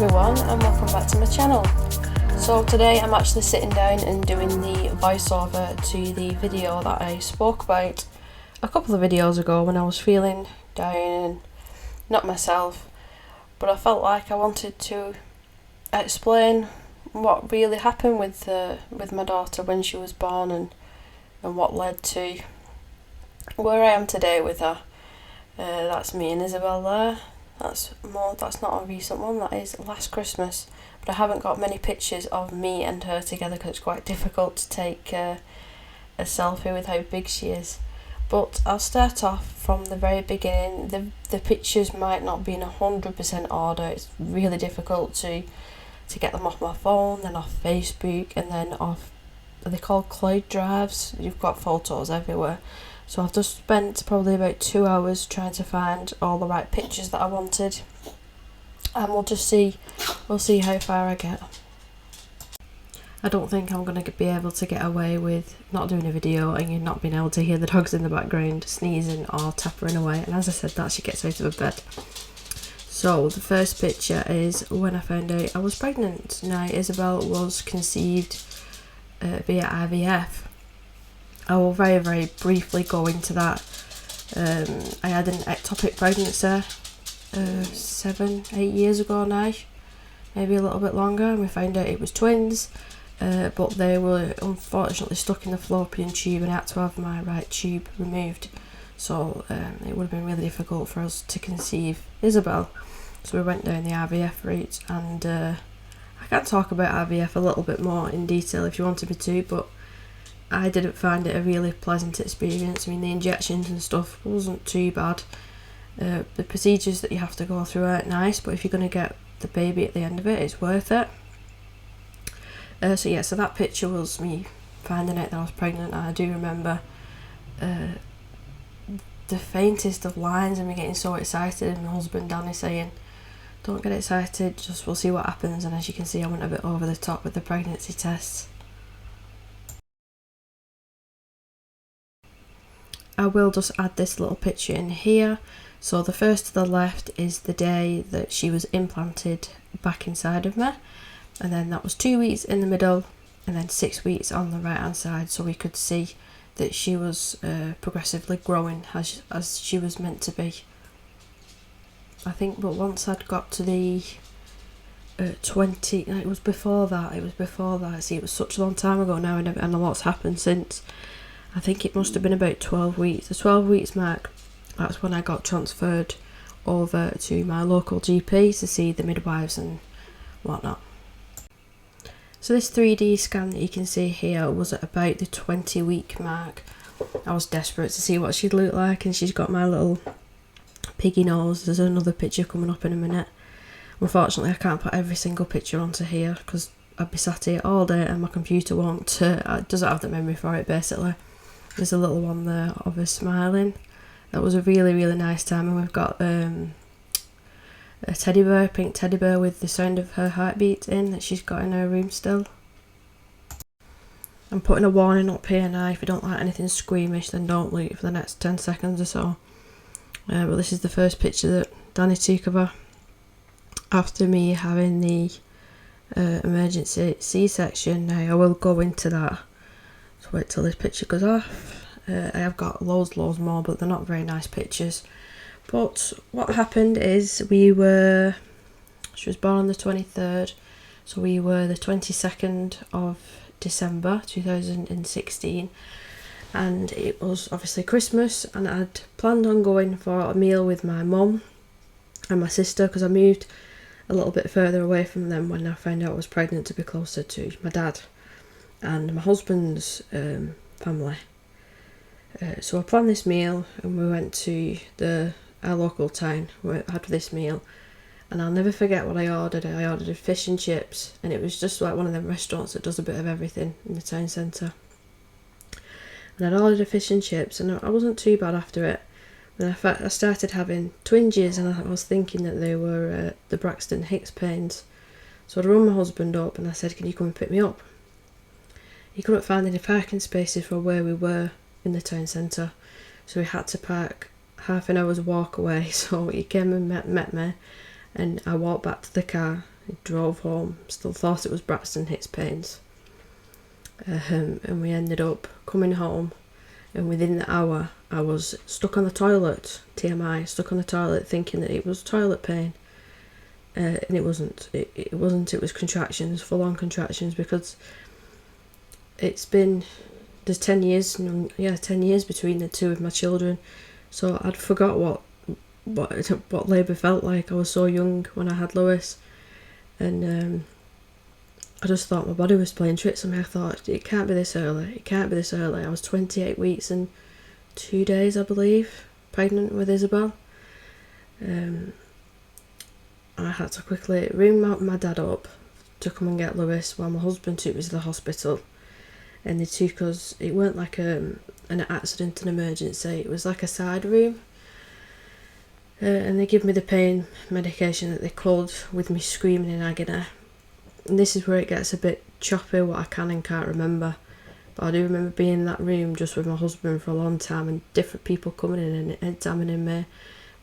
everyone and welcome back to my channel. So today I'm actually sitting down and doing the voiceover to the video that I spoke about a couple of videos ago when I was feeling down and not myself, but I felt like I wanted to explain what really happened with my daughter when she was born and what led to where I am today with her. That's me and Isabelle there. That's not a recent one, that is last Christmas, but I haven't got many pictures of me and her together because it's quite difficult to take a selfie with how big she is. But I'll start off from the very beginning. The pictures might not be in 100% order. It's really difficult to get them off my phone, then off Facebook, and then off, are they called cloud drives? You've got photos everywhere. So I've just spent probably about 2 hours trying to find all the right pictures that I wanted, and we'll see how far I get. I don't think I'm going to be able to get away with not doing a video and you not being able to hear the dogs in the background sneezing or tappering away, and as I said, that she gets out of her bed. So the first picture is when I found out I was pregnant. Now Isabelle was conceived via IVF. I will very, very briefly go into that. I had an ectopic pregnancy 7-8 years ago now, maybe a little bit longer, and we found out it was twins, but they were unfortunately stuck in the fallopian tube and I had to have my right tube removed, so it would have been really difficult for us to conceive Isabelle. So we went down the IVF route, and I can talk about IVF a little bit more in detail if you wanted me to, but I didn't find it a really pleasant experience. I mean, the injections and stuff wasn't too bad. The procedures that you have to go through aren't nice, but if you're going to get the baby at the end of it, it's worth it. So that picture was me finding out that I was pregnant, and I do remember the faintest of lines and me getting so excited, and my husband Danny saying, "Don't get excited, just we'll see what happens." And as you can see, I went a bit over the top with the pregnancy tests. I will just add this little picture in here. So the first to the left is the day that she was implanted back inside of me, and then that was 2 weeks in the middle and then 6 weeks on the right hand side, so we could see that she was progressively growing as she was meant to be. I think, but once I'd got to the 20, it was before that, see, it was such a long time ago now, and a lot's happened since. I think it must have been about 12 weeks. The 12 weeks mark, that's when I got transferred over to my local GP to see the midwives and whatnot. So this 3D scan that you can see here was at about the 20-week mark. I was desperate to see what she'd look like, and she's got my little piggy nose. There's another picture coming up in a minute. Unfortunately, I can't put every single picture onto here because I'd be sat here all day and my computer doesn't have the memory for it, basically. There's a little one there of her smiling. That was a really, really nice time, and we've got a teddy bear, pink teddy bear with the sound of her heartbeat in that she's got in her room still. I'm putting a warning up here now. If you don't like anything squeamish, then don't look for the next 10 seconds or so. But this is the first picture that Danny took of her after me having the emergency C-section. Now I will go into that, so wait till this picture goes off. I have got loads more, but they're not very nice pictures. But what happened is she was born on the 23rd, so we were the 22nd of December 2016, and it was obviously Christmas, and I'd planned on going for a meal with my mum and my sister because I moved a little bit further away from them when I found out I was pregnant, to be closer to my dad and my husband's family. So I planned this meal, and we went to our local town where I had this meal, and I'll never forget what I ordered. I ordered a fish and chips, and it was just like one of them restaurants that does a bit of everything in the town centre. And I'd ordered a fish and chips, and I wasn't too bad after it. And I started having twinges, and I was thinking that they were the Braxton Hicks pains. So I rung my husband up and I said, "Can you come and pick me up?" He couldn't find any parking spaces for where we were in the town centre, so we had to park half an hour's walk away. So he came and met me, and I walked back to the car, He drove home, still thought it was Braxton Hicks pains. And we ended up coming home, and within the hour I was stuck on the toilet, TMI, stuck on the toilet thinking that it was toilet pain. And it wasn't. It wasn't. It was contractions, full-on contractions, because there's 10 years, 10 years between the two of my children. So I'd forgot what labour felt like. I was so young when I had Lewis, and I just thought my body was playing tricks on me. I thought, it can't be this early. It can't be this early. I was 28 weeks and 2 days, I believe, pregnant with Isabelle. And I had to quickly ring my dad up to come and get Lewis while my husband took me to the hospital. And they took us, it weren't like an accident, an emergency, it was like a side room. And they give me the pain medication that they could, with me screaming in agony. And this is where it gets a bit choppy, what I can and can't remember. But I do remember being in that room just with my husband for a long time, and different people coming in and examining me,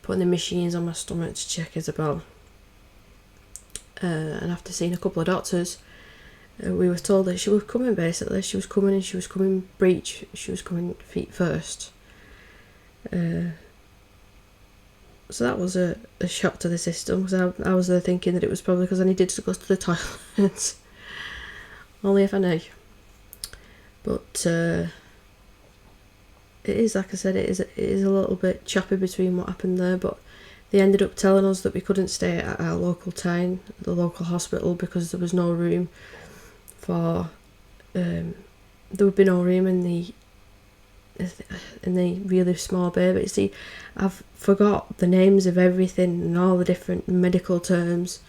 putting the machines on my stomach to check Isabelle. And after seeing a couple of doctors, we were told that she was coming, basically. She was coming, and she was coming breech. She was coming feet first. So that was a shock to the system, because I was there thinking that it was probably because I needed to go to the toilet. Only if I knew. But it is, like I said, it is a little bit choppy between what happened there, but they ended up telling us that we couldn't stay at our local town, the local hospital, because there was no room for, there would be no room in the really small baby. See, I've forgot the names of everything and all the different medical terms,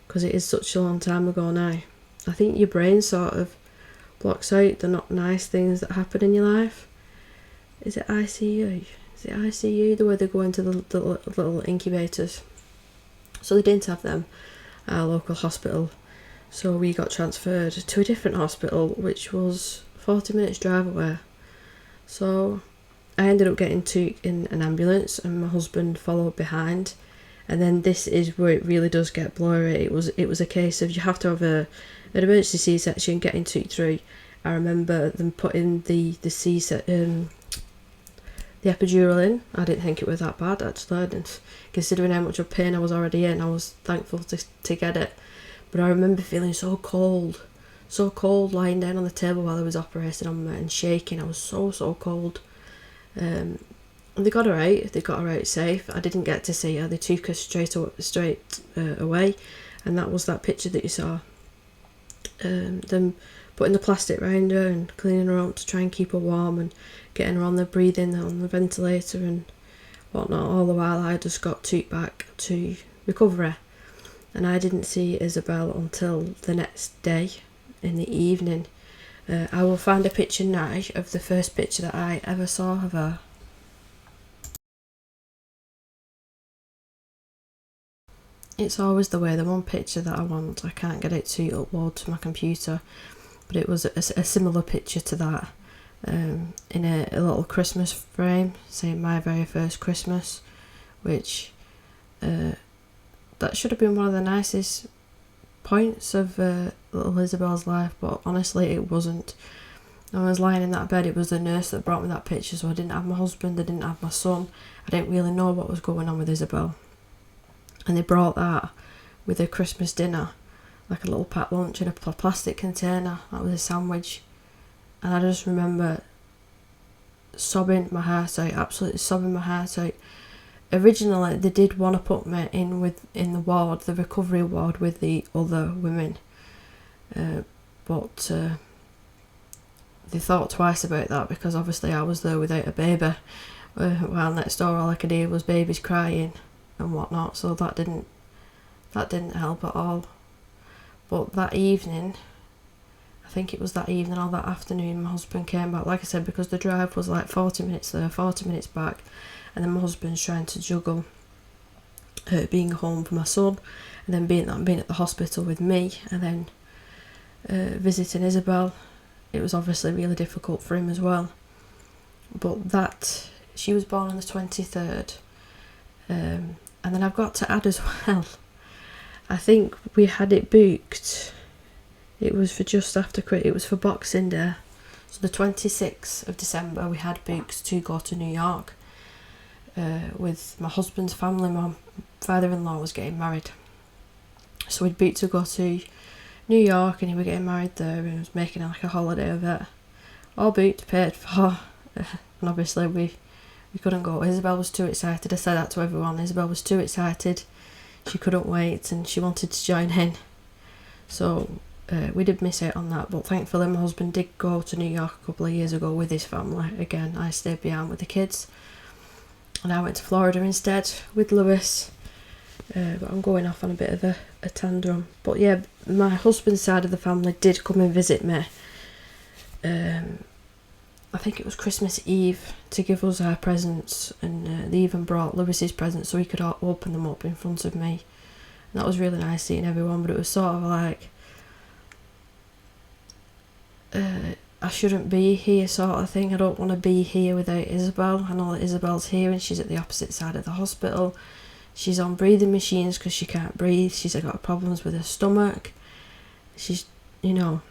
because it is such a long time ago now. I think your brain sort of blocks out the not nice things that happen in your life. Is it ICU? Is it ICU, the way they go into the little incubators? So they didn't have them at our local hospital, so we got transferred to a different hospital, which was 40 minutes drive away. So I ended up getting in an ambulance, and my husband followed behind. And then this is where it really does get blurry. It was a case of you have to have an emergency C-section, getting took through. I remember them putting the epidural in. I didn't think it was that bad, actually. I didn't, considering how much of pain I was already in, I was thankful to get it. But I remember feeling so cold lying down on the table while I was operating on me, and shaking. I was so cold. And they got her out safe. I didn't get to see her. They took her straight away, and that was that picture that you saw. Them putting the plastic round her and cleaning her up to try and keep her warm, and getting her on the breathing, on the ventilator and whatnot. All the while I just got took back to recovery, and I didn't see Isabelle until the next day in the evening. I will find a picture now of the first picture that I ever saw of her. It's always the way, the one picture that I want, I can't get it to upload to my computer, but it was a similar picture to that, in a little Christmas frame saying my very first Christmas, which that should have been one of the nicest points of little Isabelle's life, but honestly it wasn't. I was lying in that bed. It was the nurse that brought me that picture, so I didn't have my husband, I didn't have my son, I didn't really know what was going on with Isabelle. And they brought that with a Christmas dinner, like a little packed lunch in a plastic container. That was a sandwich. And I just remember sobbing my heart out, absolutely sobbing my heart out. Originally, they did want to put me in the ward, the recovery ward, with the other women. But they thought twice about that, because obviously I was there without a baby, while next door all I could hear was babies crying and whatnot, so that didn't help at all. But that evening, I think it was that evening or that afternoon, my husband came back, like I said, because the drive was like 40 minutes there, 40 minutes back, and then my husband's trying to juggle being home for my son, and then being at the hospital with me, and then visiting Isabelle. It was obviously really difficult for him as well. But she was born on the 23rd. And then I've got to add as well, I think we had it booked. It was for just after it was for Boxing Day. So the 26th of December we had booked to go to New York with my husband's family. My father-in-law was getting married. So we'd booked to go to New York and he was getting married there and was making like a holiday of it. All booked, paid for. And obviously we couldn't go. Isabelle was too excited. I said that to everyone. Isabelle was too excited. She couldn't wait and she wanted to join in. So we did miss out on that, but thankfully my husband did go to New York a couple of years ago with his family. Again, I stayed behind with the kids and I went to Florida instead with Lewis. But I'm going off on a bit of a tantrum. But yeah, my husband's side of the family did come and visit me. I think it was Christmas Eve to give us our presents, and they even brought Lewis's presents so he could open them up in front of me. And that was really nice seeing everyone, but it was sort of like I shouldn't be here sort of thing. I don't want to be here without Isabelle. I know that Isabelle's here and she's at the opposite side of the hospital. She's on breathing machines because she can't breathe. She's got problems with her stomach. She's, you know.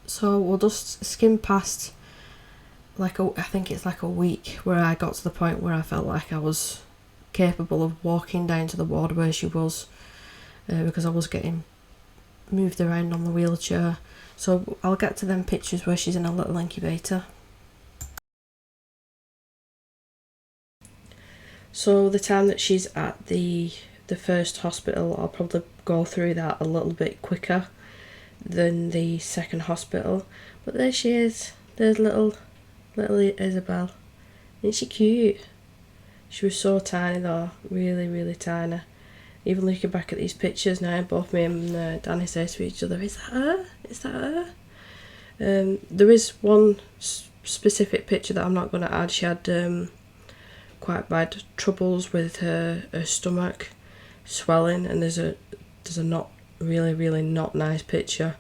So we'll just skim past I think it's like a week where I got to the point where I felt like I was capable of walking down to the ward where she was, because I was getting moved around on the wheelchair. So I'll get to them pictures where she's in a little incubator. So the time that she's at the first hospital, I'll probably go through that a little bit quicker than the second hospital. But there she is. There's little Isabelle. Isn't she cute? She was so tiny though, really, really tiny. Even looking back at these pictures now, both me and Danny say to each other, is that her? Is that her? There is one specific picture that I'm not going to add. She had quite bad troubles with her stomach swelling, and there's a not really not nice picture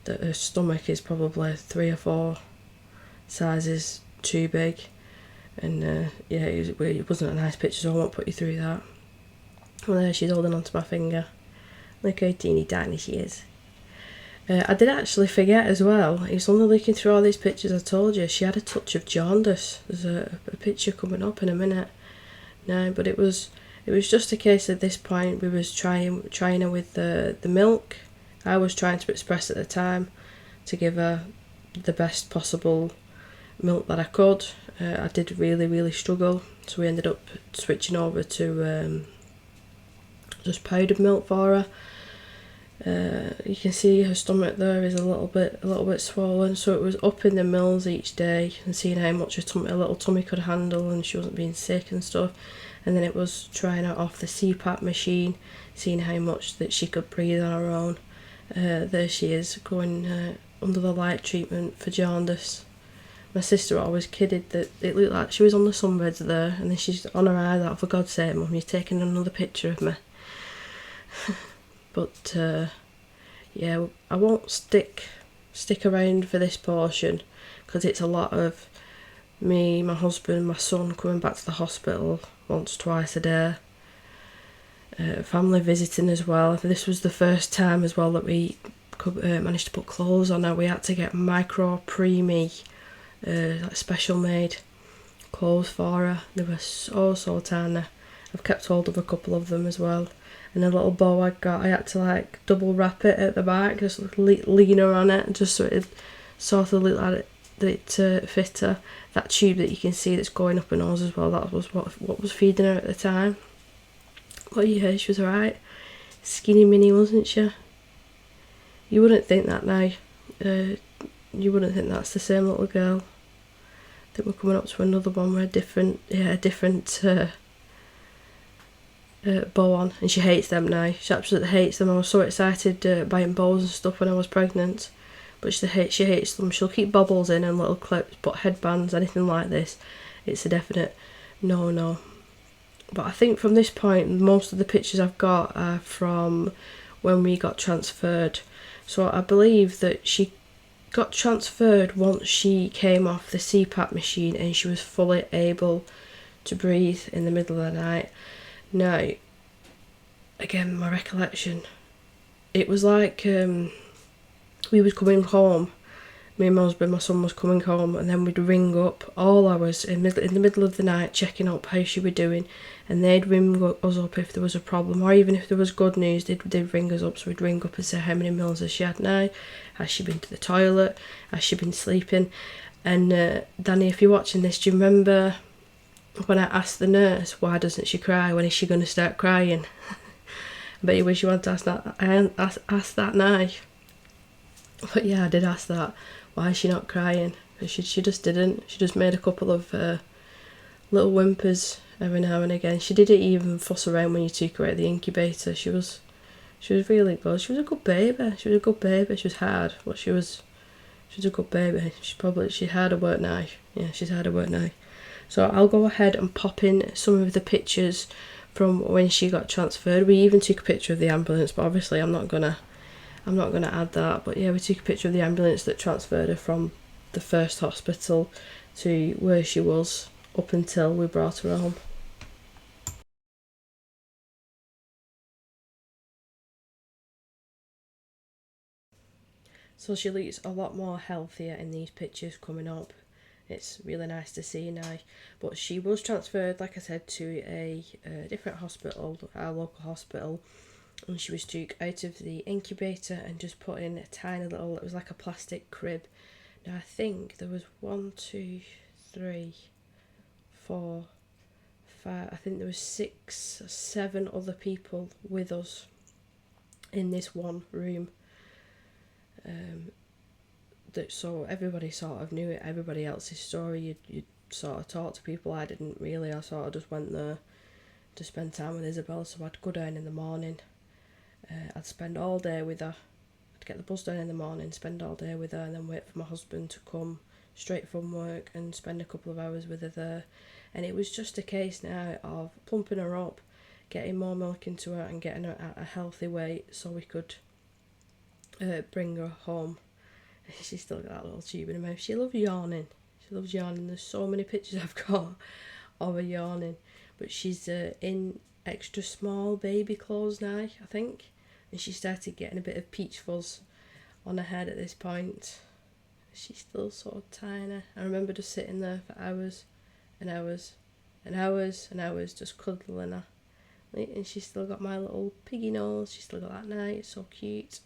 that her stomach is probably 3 or 4 sizes too big, and yeah, it wasn't a nice picture, so I won't put you through that. Well, there she's holding onto my finger. Look how teeny tiny she is. I did actually forget as well, I was only looking through all these pictures. I told you she had a touch of jaundice. There's a picture coming up in a minute. No, but it was just a case at this point we was trying her with the milk. I was trying to express at the time to give her the best possible milk that I could. I did really struggle, so we ended up switching over to just powdered milk for her. You can see her stomach there is a little bit swollen, so it was upping the mils each day and seeing how much her little tummy could handle, and she wasn't being sick and stuff. And then it was trying her off the CPAP machine, seeing how much that she could breathe on her own. There she is going under the light treatment for jaundice. My sister always kidded that it looked like she was on the sunbeds there, and then she's on her eyes out, for God's sake, Mum, you're taking another picture of me. But yeah, I won't stick around for this portion because it's a lot of me, my husband, my son coming back to the hospital once, twice a day. Family visiting as well. This was the first time as well that we could manage to put clothes on her. We had to get micro preemie, like special made clothes for her. They were so tiny. I've kept hold of a couple of them as well. And a little bow I had to like double wrap it at the back, just lean her on it, just so it sort of looked like it fit her. That tube that you can see that's going up her nose as well, that was what was feeding her at the time. But yeah, she was alright. Skinny mini, wasn't she? You wouldn't think that now. You wouldn't think that's the same little girl. I think we're coming up to another one where a different bow on, and she hates them now. She absolutely hates them. I was so excited buying bows and stuff when I was pregnant, but she hates them. She'll keep bobbles in and little clips, but headbands, anything like this, it's a definite no. But I think from this point, most of the pictures I've got are from when we got transferred. So I believe that she got transferred once she came off the CPAP machine and she was fully able to breathe in the middle of the night. Now, again, my recollection, it was like we was coming home, me and my husband, my son was coming home, and then we'd ring up all hours in the middle of the night, checking up how she were doing, and they'd ring us up if there was a problem, or even if there was good news, they'd ring us up. So we'd ring up and say how many meals has she had now, has she been to the toilet, has she been sleeping. And Danny, if you're watching this, do you remember when I asked the nurse why doesn't she cry, when is she going to start crying? I bet you wish you wanted to ask that. I asked that now. But yeah, I did ask that. Why is she not crying? She just didn't. She just made a couple of little whimpers every now and again. She didn't even fuss around when you took her out of the incubator. She was really good. She was a good baby. She was hard, but she was a good baby. She's hard at work now. Yeah, she's hard at work now. So I'll go ahead and pop in some of the pictures from when she got transferred. We even took a picture of the ambulance, but obviously I'm not gonna add that. But yeah, we took a picture of the ambulance that transferred her from the first hospital to where she was up until we brought her home. So she looks a lot more healthier in these pictures coming up. It's really nice to see now. But she was transferred, like I said, to a different hospital, our local hospital. And she was took out of the incubator and just put in a tiny little, it was like a plastic crib. Now I think there was 1, 2, 3, 4, 5, I think there was 6 or 7 other people with us in this one room. So everybody sort of knew it, everybody else's story. You'd sort of talk to people. I didn't really. I sort of just went there to spend time with Isabelle. So I'd go down in the morning. I'd spend all day with her. I'd get the bus down in the morning, spend all day with her, and then wait for my husband to come straight from work and spend a couple of hours with her there. And it was just a case now of pumping her up, getting more milk into her and getting her at a healthy weight so we could bring her home. She's still got that little tube in her mouth. She loves yawning. There's so many pictures I've got of her yawning. But she's in extra small baby clothes now, I think. And she started getting a bit of peach fuzz on her head at this point. She's still so tiny. I remember just sitting there for hours and hours and hours and hours just cuddling her. And she's still got my little piggy nose. She's still got that now. It's so cute.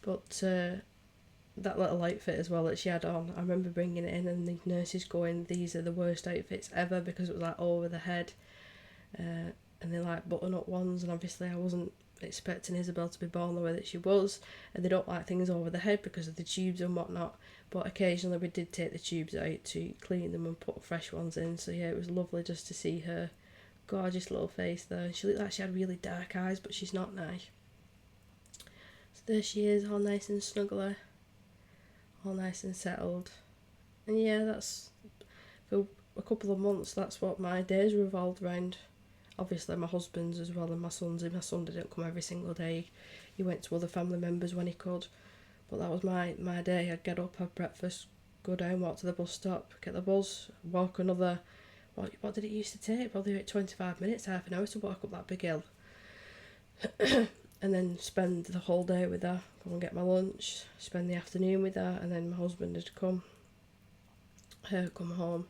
But that little outfit as well that she had on, I remember bringing it in and the nurses going, these are the worst outfits ever, because it was like over the head, and they're like button up ones, and obviously I wasn't expecting Isabelle to be born the way that she was, and they don't like things over the head because of the tubes and whatnot, but occasionally we did take the tubes out to clean them and put fresh ones in. So yeah, it was lovely just to see her gorgeous little face there. She looked like she had really dark eyes, but she's not now. So there she is, all nice and snuggly, all nice and settled. And yeah, that's, for a couple of months, that's what my days revolved around. Obviously my husband's as well, and my son's. My son didn't come every single day. He went to other family members when he could. But that was my day. I'd get up, have breakfast, go down, walk to the bus stop, get the bus, walk another, what did it used to take? Probably about 25 minutes, half an hour to walk up that big hill. And then spend the whole day with her, go and get my lunch, spend the afternoon with her, and then my husband would come home,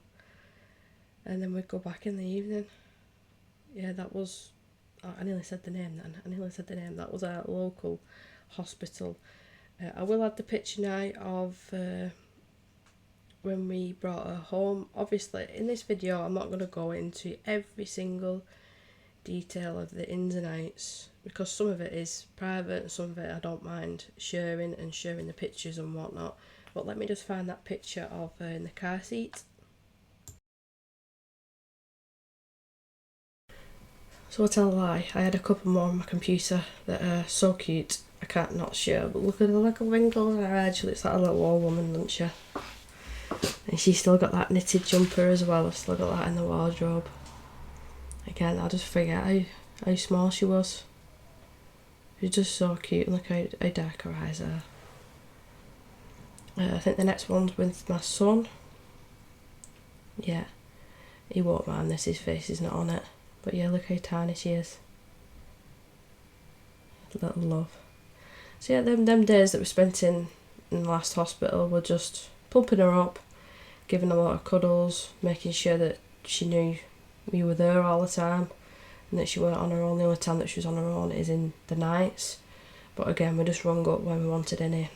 and then we'd go back in the evening. Yeah, that was, I nearly said the name then, that was our local hospital. I will add the picture now of when we brought her home. Obviously in this video I'm not going to go into every single detail of the ins and outs, because some of it is private and some of it I don't mind sharing the pictures and whatnot. But let me just find that picture of her in the car seat. So I'll tell a lie, I had a couple more on my computer that are so cute I can't not share. But look at the little wrinkles on her head. She looks like a little old woman, doesn't she? And she's still got that knitted jumper as well. I've still got that in the wardrobe. Again, I just forget how small she was. She's just so cute, and look how dark her eyes are. I think the next one's with my son. Yeah, he won't mind this, his face is not on it. But yeah, look how tiny she is. little love. So yeah, them days that we spent in the last hospital were just pumping her up, giving her a lot of cuddles, making sure that she knew we were there all the time and that she weren't on her own. The only time that she was on her own is in the nights. But again, we just rung up when we wanted any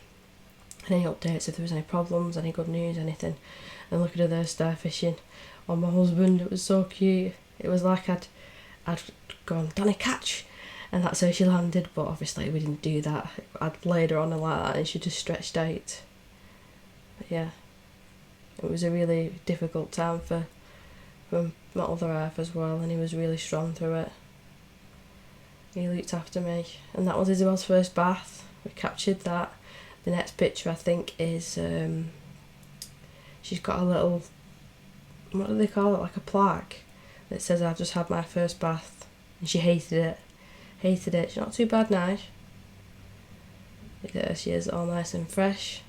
updates, if there was any problems, any good news, anything. And look at her there star fishing on my husband. It was so cute. It was like I'd gone, Danny, catch, and that's how she landed. But obviously we didn't do that. I'd laid her on her like that and she just stretched out. But yeah, it was a really difficult time for my other half as well, and he was really strong through it. He looked after me, and that was Isabelle's first bath. We captured that. The next picture, I think, is she's got a little, what do they call it, like a plaque that says I've just had my first bath, and she hated it. She's not too bad now. Look at her, she is all nice and fresh.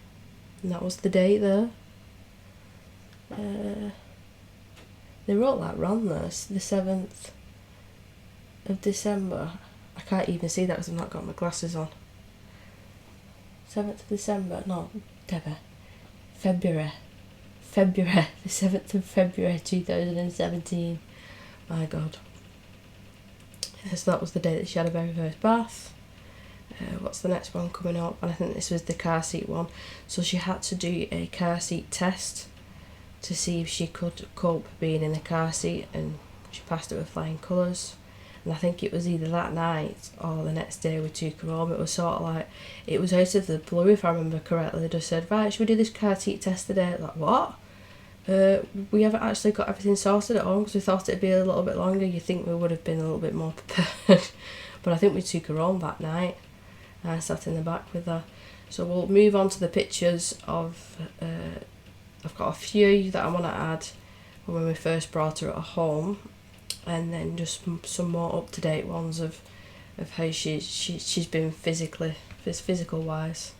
And that was the date there. They wrote that wrong though, it's the 7th of December. I can't even see that because I've not got my glasses on. 7th of December, no, Deborah. February, the 7th of February 2017. My God. So that was the day that she had her very first bath. What's the next one coming up? And I think this was the car seat one. So she had to do a car seat test to see if she could cope being in the car seat, and she passed it with flying colours. And I think it was either that night or the next day we took her home. It was sort of like, it was out of the blue if I remember correctly. They just said, right, should we do this car seat test today? Like, what? We haven't actually got everything sorted at home because we thought it'd be a little bit longer. You think we would have been a little bit more prepared. But I think we took her home that night. I sat in the back with her. So we'll move on to the pictures of, I've got a few that I want to add when we first brought her at home, and then just some more up-to-date ones of how she's been physical wise.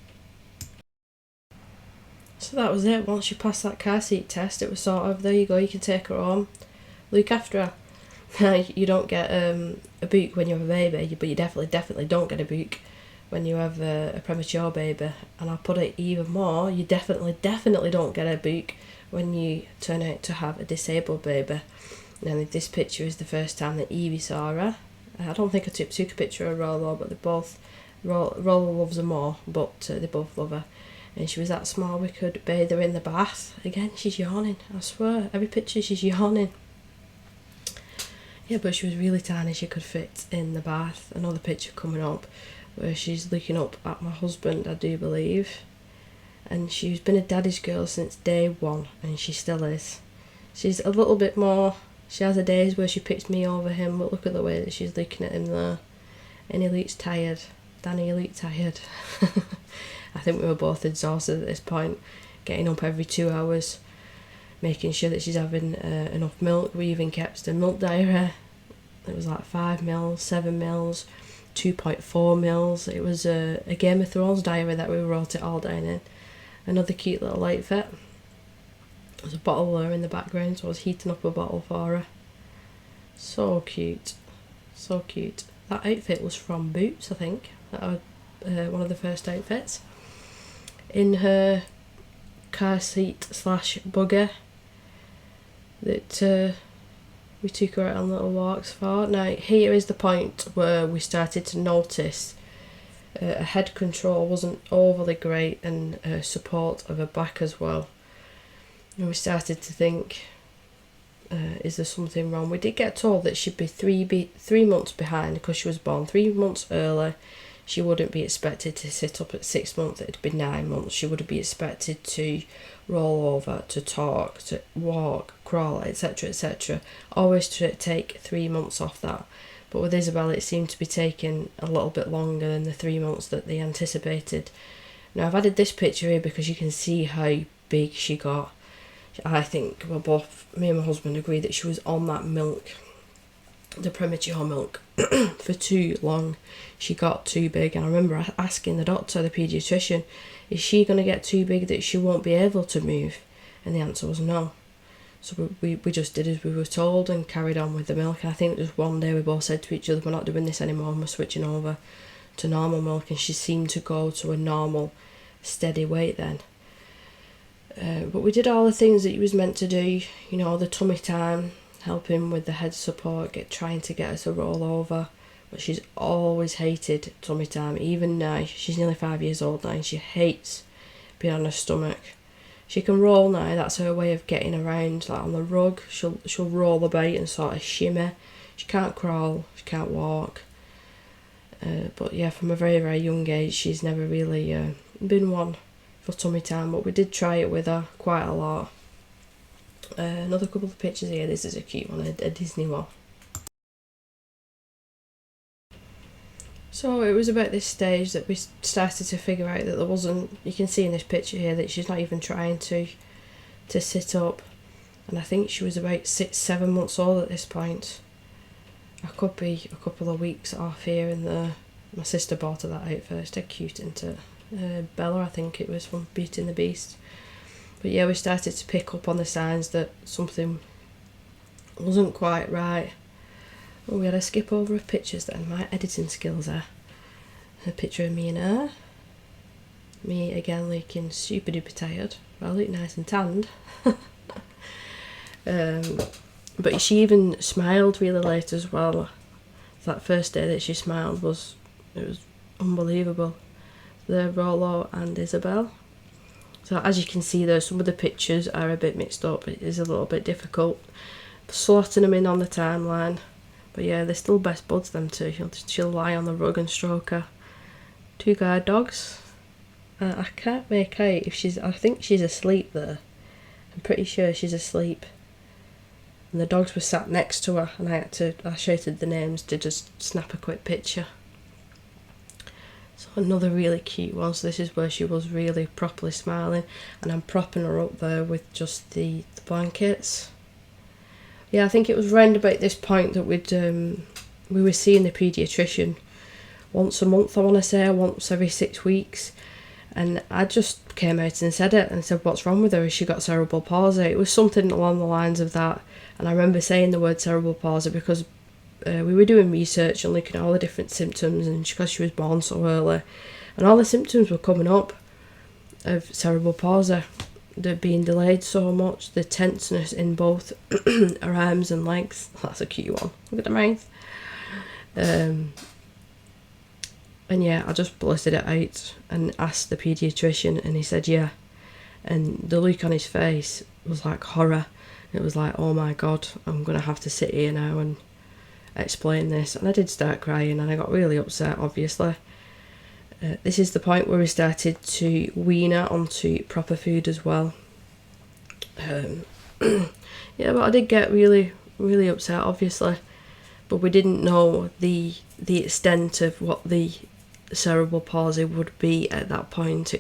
So that was it. Once she passed that car seat test, it was sort of, there you go, you can take her home, look after her. You don't get a book when you have a baby, but you definitely don't get a book when you have a premature baby. And I'll put it even more, you definitely don't get a book when you turn out to have a disabled baby. And this picture is the first time that Evie saw her. I don't think I took a picture of Rollo, but they both, Rollo loves her more, but they both love her. And she was that small we could bathe her in the bath. Again, she's yawning, I swear, every picture she's yawning. Yeah, but she was really tiny, she could fit in the bath. Another picture coming up where she's looking up at my husband, I do believe. And she's been a daddy's girl since day one, and she still is. She's a little bit more, she has her days where she picks me over him, but look at the way that she's looking at him there. And he looks tired. Danny, you look tired. I think we were both exhausted at this point, getting up every 2 hours, making sure that she's having enough milk. We even kept the milk diary. It was like 5 mils, 7 mils, 2.4 mils. It was a Game of Thrones diary that we wrote it all down in. Another cute little outfit. There's a bottle there in the background, so I was heating up a bottle for her. So cute, so cute. That outfit was from Boots, I think. That was one of the first outfits. In her car seat / bugger that we took her out on little walks for. Now here is the point where we started to notice her head control wasn't overly great, and her support of her back as well. And we started to think, is there something wrong? We did get told that she'd be 3 months behind because she was born 3 months early. She wouldn't be expected to sit up at 6 months, it'd be 9 months. She would be expected to roll over, to talk, to walk, crawl, etc, etc. Always to take 3 months off that. But with Isabelle it seemed to be taking a little bit longer than the 3 months that they anticipated. Now I've added this picture here because you can see how big she got. I think, well, both me and my husband agree that she was on that milk, the premature milk, for too long. She got too big, and I remember asking the doctor, the paediatrician, is she going to get too big that she won't be able to move? And the answer was no. So we just did as we were told and carried on with the milk. And I think just one day we both said to each other, we're not doing this anymore and we're switching over. to normal milk, and she seemed to go to a normal steady weight then. But we did all the things that he was meant to do, you know, the tummy time, helping with the head support, trying to get her to roll over. But she's always hated tummy time. Even now, she's nearly 5 years old now, and she hates being on her stomach. She can roll now, that's her way of getting around, like on the rug. She'll roll about and sort of shimmy. She can't crawl, she can't walk. But yeah, from a very, very young age, she's never really been one for tummy time, but we did try it with her quite a lot. Another couple of pictures here. This is a cute one, a Disney one. So it was about this stage that we started to figure out that there wasn't, you can see in this picture here that she's not even trying to sit up, and I think she was about 6-7 months old at this point. I could be a couple of weeks off here and there. My sister bought her that out first. They're cute, isn't it? Bella, I think it was, from Beauty and the Beast. But yeah, we started to pick up on the signs that something wasn't quite right. Oh, we had to skip over pictures then. My editing skills are. A picture of me and her. Me again looking super duper tired. Well, I look nice and tanned. But she even smiled really late as well. That first day that she smiled was unbelievable. The Rollo and Isabelle. So as you can see though, some of the pictures are a bit mixed up. It is a little bit difficult slotting them in on the timeline. But yeah, they're still best buds, them two. She'll lie on the rug and stroke her. 2 guard dogs. I can't make out if she's, I think she's asleep there. I'm pretty sure she's asleep. And the dogs were sat next to her, and I shouted the names to just snap a quick picture. So another really cute one. So this is where she was really properly smiling, and I'm propping her up there with just the blankets. Yeah, I think it was round about this point that we were seeing the paediatrician once a month, I want to say, once every 6 weeks. And I just came out and said it, and said, what's wrong with her? Has she got cerebral palsy? It was something along the lines of that. And I remember saying the word cerebral palsy because we were doing research and looking at all the different symptoms, and because she was born so early, and all the symptoms were coming up of cerebral palsy. They're being delayed so much, the tenseness in both her arms and legs. That's a cute one. Look at the mouth. And yeah, I just blurted it out and asked the paediatrician, and he said yeah. And the look on his face was like horror. It was like, oh my god, I'm going to have to sit here now and explain this. And I did start crying, and I got really upset, obviously. This is the point where we started to wean her onto proper food as well. Yeah, but I did get really, really upset, obviously. But we didn't know the extent of what the cerebral palsy would be at that point.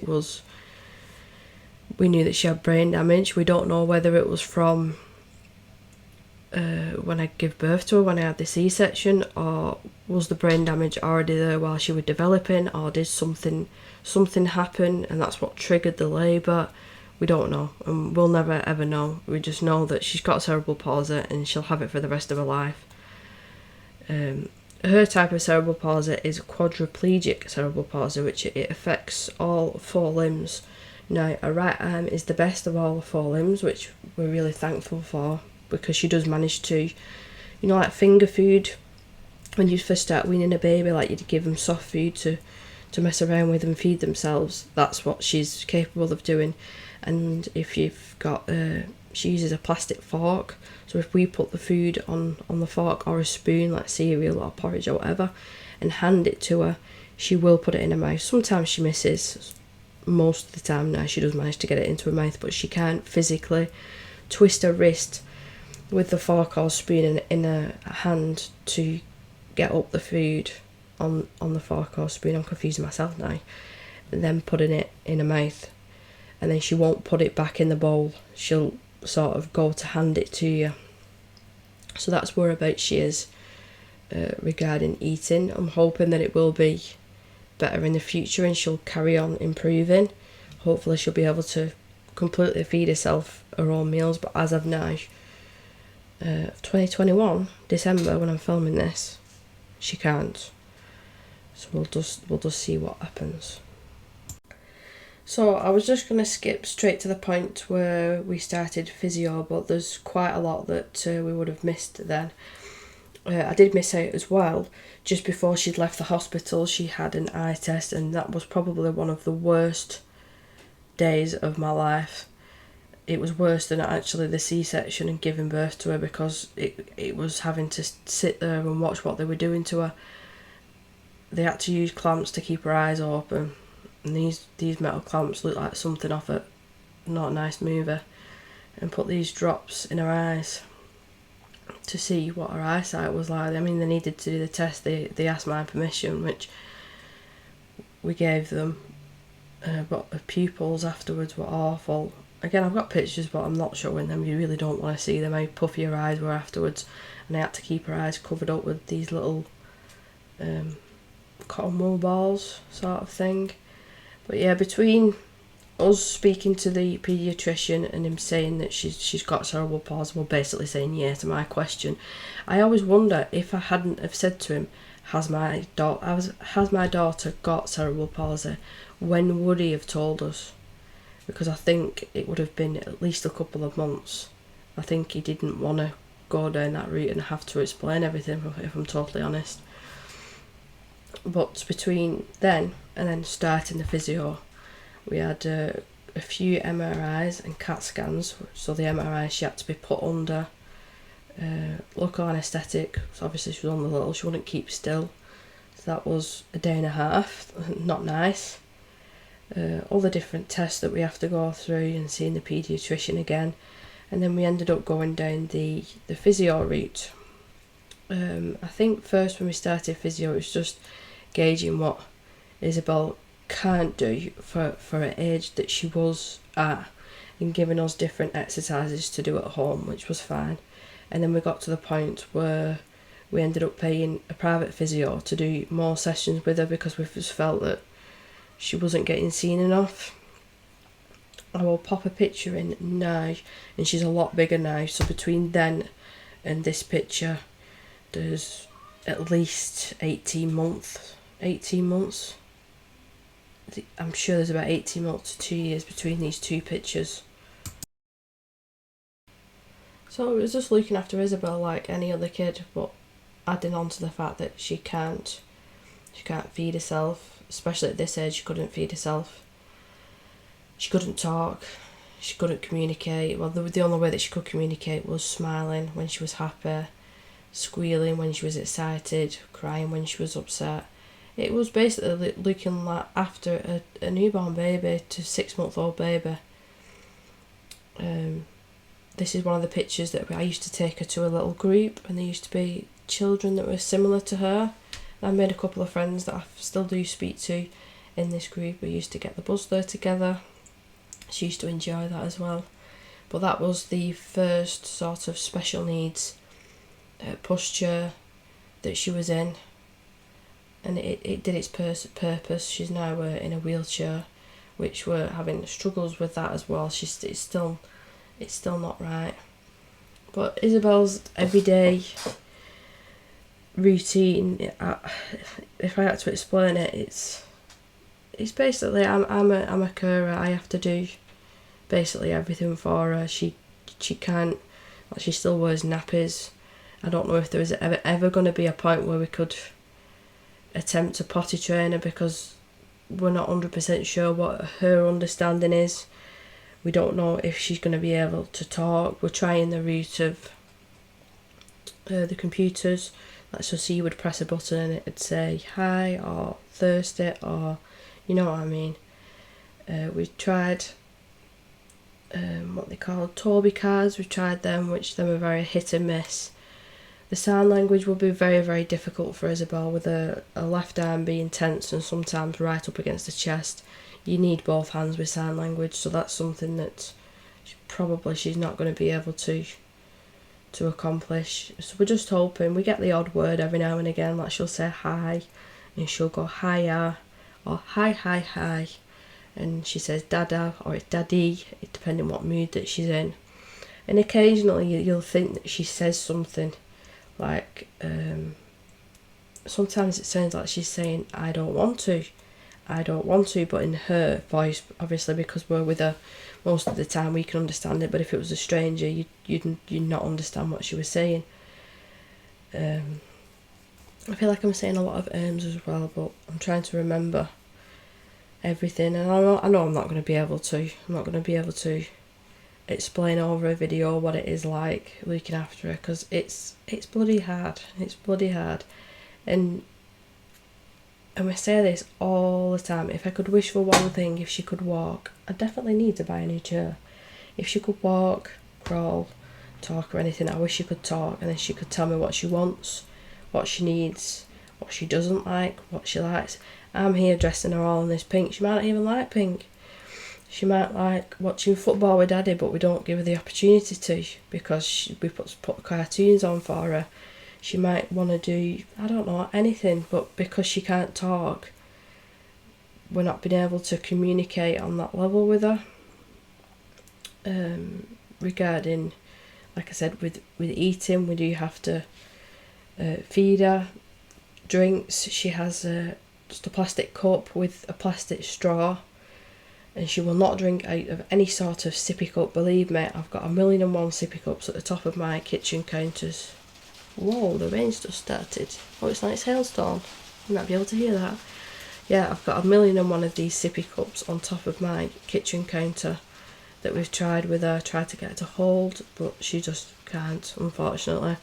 We knew that she had brain damage. We don't know whether it was from when I gave birth to her, when I had the C-section, or was the brain damage already there while she was developing, or did something happen and that's what triggered the labour. We don't know, and we'll never ever know. We just know that she's got cerebral palsy and she'll have it for the rest of her life. Her type of cerebral palsy is quadriplegic cerebral palsy, which it affects all 4 limbs. Now, her right arm is the best of all the 4 limbs, which we're really thankful for, because she does manage to, you know, like finger food, when you first start weaning a baby, like you'd give them soft food to mess around with and feed themselves. That's what she's capable of doing. And if you've got, she uses a plastic fork, so if we put the food on the fork or a spoon, like cereal or porridge or whatever, and hand it to her, she will put it in her mouth. Sometimes she misses. Most of the time now she does manage to get it into her mouth, but she can't physically twist her wrist with the fork or spoon in her hand to get up the food on the fork or spoon. I'm confusing myself now. And then putting it in her mouth, and then she won't put it back in the bowl. She'll sort of go to hand it to you. So that's whereabouts she is regarding eating. I'm hoping that it will be better in the future and she'll carry on improving. Hopefully she'll be able to completely feed herself her own meals, but as of now, 2021 December, when I'm filming this, she can't. So we'll just see what happens. So I was just going to skip straight to the point where we started physio, but there's quite a lot that we would have missed then. I did miss out as well. Just before she'd left the hospital, she had an eye test, and that was probably one of the worst days of my life. It was worse than actually the C-section and giving birth to her, because it was having to sit there and watch what they were doing to her. They had to use clamps to keep her eyes open, and these metal clamps looked like something off a not nice movie, and put these drops in her eyes to see what her eyesight was like. I mean, they needed to do the test. They asked my permission, which we gave them, but her pupils afterwards were awful. Again, I've got pictures, but I'm not showing them. You really don't want to see them, how puffy her eyes were afterwards, and I had to keep her eyes covered up with these little cotton wool balls sort of thing. But yeah, between us speaking to the paediatrician and him saying that she's got cerebral palsy, well, basically saying yeah to my question, I always wonder, if I hadn't have said to him, has my daughter got cerebral palsy, when would he have told us? Because I think it would have been at least a couple of months. I think he didn't want to go down that route and have to explain everything, if I'm totally honest. But between then and then starting the physio, we had a few MRIs and CAT scans. So the MRI, she had to be put under local anaesthetic. So obviously she was on the little, she wouldn't keep still. So that was a day and a half, not nice. All the different tests that we have to go through, and seeing the paediatrician again. And then we ended up going down the physio route. I think first when we started physio, it was just gauging what Isabelle can't do for her age that she was at, and giving us different exercises to do at home, which was fine. And then we got to the point where we ended up paying a private physio to do more sessions with her, because we just felt that she wasn't getting seen enough. I will pop a picture in now, and she's a lot bigger now. So between then and this picture, there's at least 18 months. I'm sure there's about 18 months to 2 years between these two pictures. So it was just looking after Isabelle like any other kid, but adding on to the fact that she can't feed herself, especially at this age. She couldn't feed herself. She couldn't talk. She couldn't communicate. Well, the only way that she could communicate was smiling when she was happy, squealing when she was excited, crying when she was upset. It was basically looking like after a newborn baby to 6-month-old baby. This is one of the pictures that I used to take her to a little group, and there used to be children that were similar to her. I made a couple of friends that I still do speak to in this group. We used to get the bus there together. She used to enjoy that as well. But that was the first sort of special needs pushchair that she was in, and it did its purpose. She's now in a wheelchair, which we're having struggles with that as well. It's still not right. But Isabelle's everyday routine, if I had to explain it, it's basically I'm a carer. I have to do basically everything for her. She can't, she still wears nappies. I don't know if there is ever going to be a point where we could attempt to potty train her, because we're not 100% sure what her understanding is. We don't know if she's going to be able to talk. We're trying the route of the computers. So you would press a button and it would say hi or thirsty, or you know what I mean. We tried what they call Toby cards. We tried them, which them are very hit and miss. The sign language will be very, very difficult for Isabelle, with a left arm being tense and sometimes right up against the chest. You need both hands with sign language, so that's something that she's not going to be able to accomplish. So we're just hoping. We get the odd word every now and again, like she'll say hi, and she'll go hiya, or hi, and she says dada, or it's daddy, depending what mood that she's in. And occasionally you'll think that she says something like sometimes it sounds like she's saying, I don't want to, but in her voice, obviously because we're with her most of the time, we can understand it, but if it was a stranger, you'd not understand what she was saying. I feel like I'm saying a lot of as well, but I'm trying to remember everything, and I know I'm not going to be able to. I'm not going to be able to explain over a video what it is like looking after her, because it's bloody hard. It's bloody hard, and we say this all the time. If I could wish for one thing, if she could walk, I definitely need to buy a new chair. If she could walk, crawl, talk or anything, I wish she could talk, and then she could tell me what she wants, what she needs, what she doesn't like, what she likes. I'm here dressing her all in this pink. She might not even like pink. She might like watching football with Daddy, but we don't give her the opportunity to, because we put cartoons on for her. She might want to do, I don't know, anything, but because she can't talk, we're not being able to communicate on that level with her. Regarding, like I said, with eating, we do have to feed her. Drinks, she has just a plastic cup with a plastic straw, and she will not drink out of any sort of sippy cup. Believe me, I've got 1,000,001 sippy cups at the top of my kitchen counters. Whoa, the rain's just started. Oh, it's like it's hailstorm. You might be able to hear that. Yeah, I've got 1,000,001 of these sippy cups on top of my kitchen counter that we've tried with her, tried to get her to hold, but she just can't, unfortunately.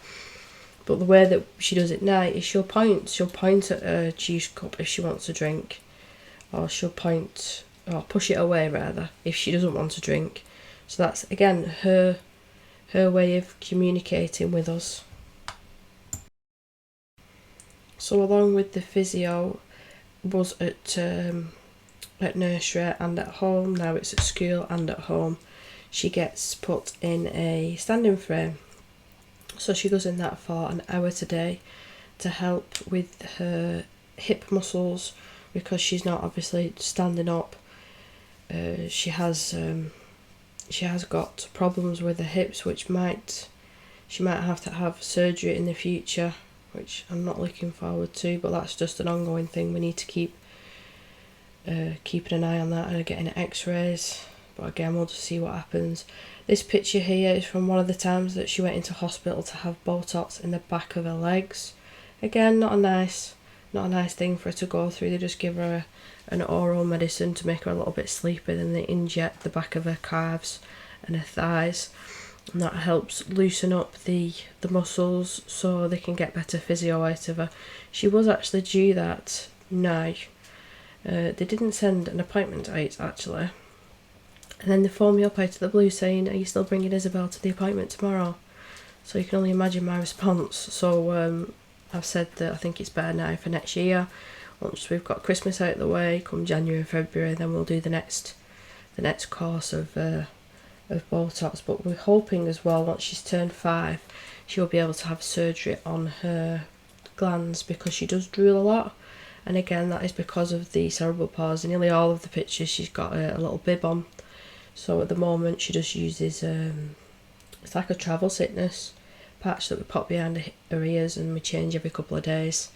But the way that she does it now is she'll point at her juice cup if she wants to drink, or she'll point, or push it away rather, if she doesn't want to drink. So that's, again, her way of communicating with us. So along with the physio was at nursery and at home, now it's at school and at home, she gets put in a standing frame. So she goes in that for an hour today to help with her hip muscles, because she's not obviously standing up. She has got problems with her hips, which she might have to have surgery in the future, which I'm not looking forward to, but that's just an ongoing thing. We need to keep keeping an eye on that and getting x-rays, but again, we'll just see what happens. This picture here is from one of the times that she went into hospital to have Botox in the back of her legs. Again, not a nice thing for her to go through. They just give her an oral medicine to make her a little bit sleepy, then they inject the back of her calves and her thighs, and that helps loosen up the muscles so they can get better physio out of her. She was actually due that now. They didn't send an appointment out actually, and then they phoned me up out of the blue saying, are you still bringing Isabelle to the appointment tomorrow? So you can only imagine my response. So I've said that I think it's better now for next year. Once we've got Christmas out of the way, come January and February, then we'll do the next course of Botox. But we're hoping as well, once she's turned 5, she'll be able to have surgery on her glands, because she does drool a lot, and again that is because of the cerebral palsy. Nearly all of the pictures she's got a little bib on, so at the moment she just uses it's like a travel sickness patch that we pop behind her ears, and we change every couple of days,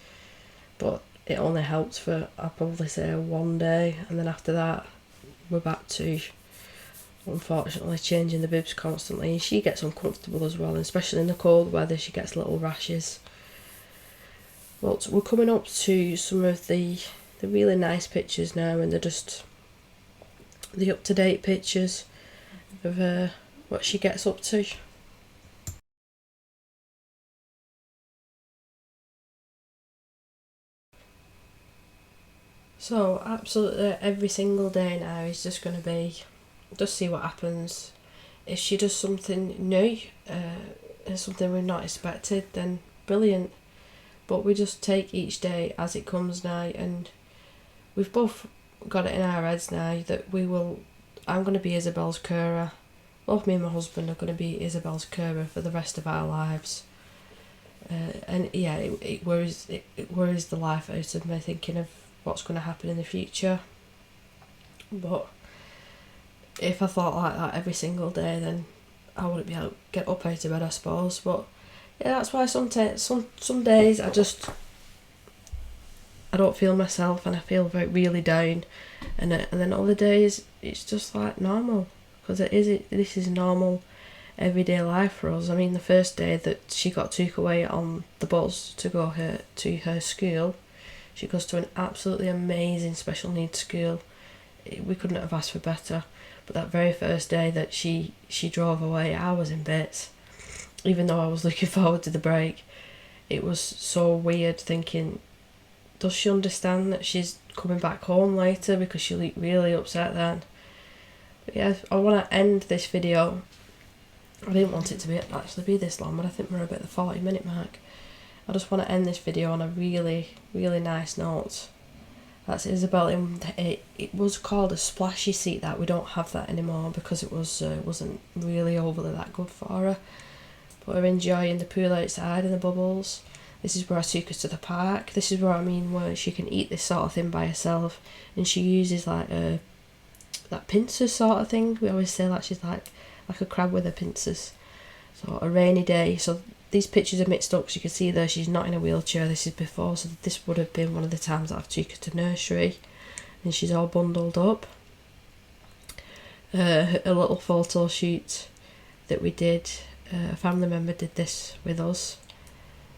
but it only helps for, I'll probably say, 1 day, and then after that we're back to, unfortunately, changing the bibs constantly. And she gets uncomfortable as well, and especially in the cold weather she gets little rashes. But we're coming up to some of the really nice pictures now, and they're just the up-to-date pictures of what she gets up to. So absolutely every single day now is just going to be, just see what happens. If she does something new and something we've not expected, then brilliant. But we just take each day as it comes now, and we've both got it in our heads now that I'm going to be Isabelle's carer. Both me and my husband are going to be Isabelle's carer for the rest of our lives. And yeah, it worries the life out of me thinking of what's going to happen in the future. But if I thought like that every single day, then I wouldn't be able to get up out of bed, I suppose. But yeah, that's why some days I just I don't feel myself, and I feel really down. And then other days it's just like normal, because this is normal everyday life for us. I mean, the first day that she got took away on the bus to go to her school, she goes to an absolutely amazing special needs school. We couldn't have asked for better. But that very first day that she drove away, I was in bits. Even though I was looking forward to the break, it was so weird thinking, does she understand that she's coming back home later, because she looked really upset then. But yeah, I want to end this video. I didn't want it to actually be this long, but I think we're about the 40-minute mark. I just want to end this video on a really, really nice note. That's Isabelle. It was called a splashy seat. That we don't have that anymore because it wasn't really overly that good for her. But we're enjoying the pool outside and the bubbles. This is where I took her to the park. This is where she can eat this sort of thing by herself, and she uses like that pincers sort of thing. We always say that she's like a crab with her pincers. So a rainy day. So these pictures are mixed up, because you can see there she's not in a wheelchair. This is before, so this would have been one of the times that I've took her to nursery, and she's all bundled up. A little photo shoot that we did. A family member did this with us.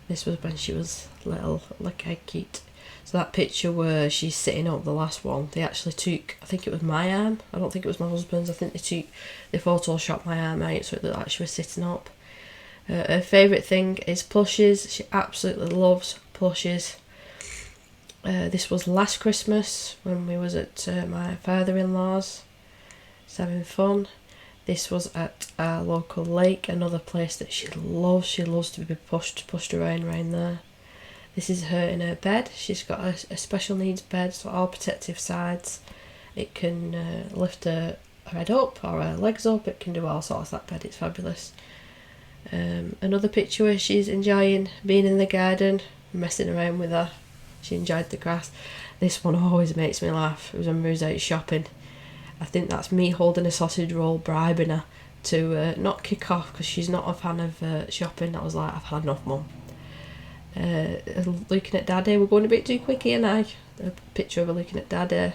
This was when she was little, like a cute. So that picture where she's sitting up, the last one, they actually took, I think it was my arm. I don't think it was my husband's. I think they photoshopped my arm out so it looked like she was sitting up. Her favourite thing is plushes. She absolutely loves plushes. This was last Christmas when we was at my father-in-law's. Just having fun. This was at our local lake, another place that she loves. She loves to be pushed around there. This is her in her bed. She's got a special needs bed, so all protective sides. It can lift her head up or her legs up. It can do all sorts, that bed. It's fabulous. Another picture where she's enjoying being in the garden, messing around with her. She enjoyed the grass. This one always makes me laugh. It was when we was out shopping. I think that's me holding a sausage roll, bribing her to not kick off, because she's not a fan of shopping. I was like, I've had enough, Mum. Looking at Daddy. We're going a bit too quick here now. A picture of her looking at Daddy.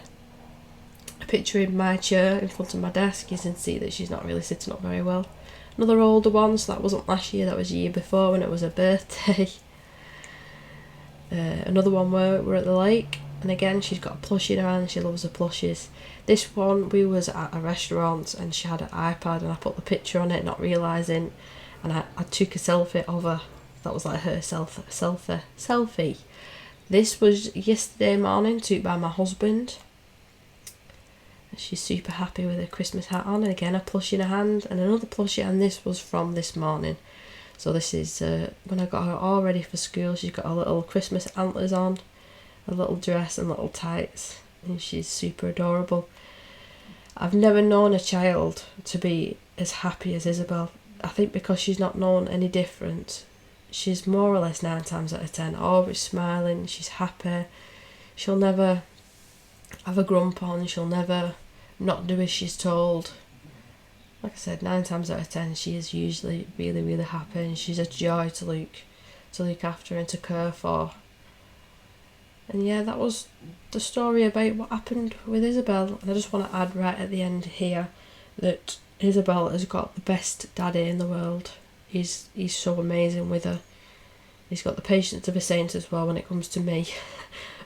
A picture in my chair in front of my desk. You can see that she's not really sitting up very well. Another older one, so that wasn't last year, that was the year before when it was her birthday. Another one where we're at the lake, and again she's got a plushie in her hand. She loves her plushies. This one, we was at a restaurant and she had an iPad, and I put the picture on it not realising, and I took a selfie of her. That was like her selfie. This was yesterday morning, took by my husband. She's super happy with her Christmas hat on, and again a plushie in her hand, and another plushie, and this was from this morning. So this is when I got her all ready for school. She's got her little Christmas antlers on, a little dress and little tights, and she's super adorable. I've never known a child to be as happy as Isabelle. I think because she's not known any different. She's more or less 9 times out of 10 always smiling. She's happy. She'll never have a grump on. She'll never not do as she's told. Like I said, 9 times out of 10 she is usually really, really happy, and she's a joy to look after and to care for. And yeah, that was the story about what happened with Isabelle. And I just want to add right at the end here that Isabelle has got the best daddy in the world. He's so amazing with her. He's got the patience of a saint as well when it comes to me,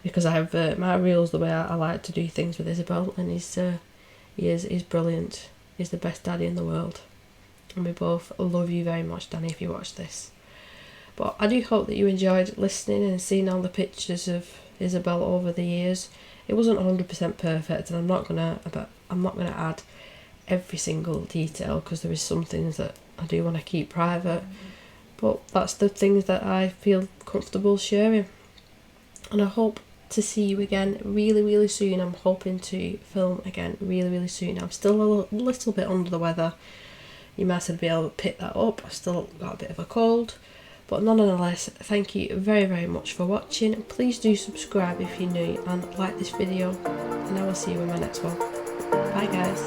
because I have my rules the way I like to do things with Isabelle, and he's brilliant. He's the best daddy in the world, and we both love you very much, Danny, if you watch this. But I do hope that you enjoyed listening and seeing all the pictures of Isabelle over the years. It wasn't 100% perfect, and I'm not gonna add every single detail, because there is some things that I do want to keep private. But that's the things that I feel comfortable sharing. And I hope to see you again really, really soon. I'm hoping to film again really, really soon. I'm still a little bit under the weather. You might have been able to pick that up. I've still got a bit of a cold. But nonetheless, thank you very, very much for watching. Please do subscribe if you're new, and like this video. And I will see you in my next one. Bye guys.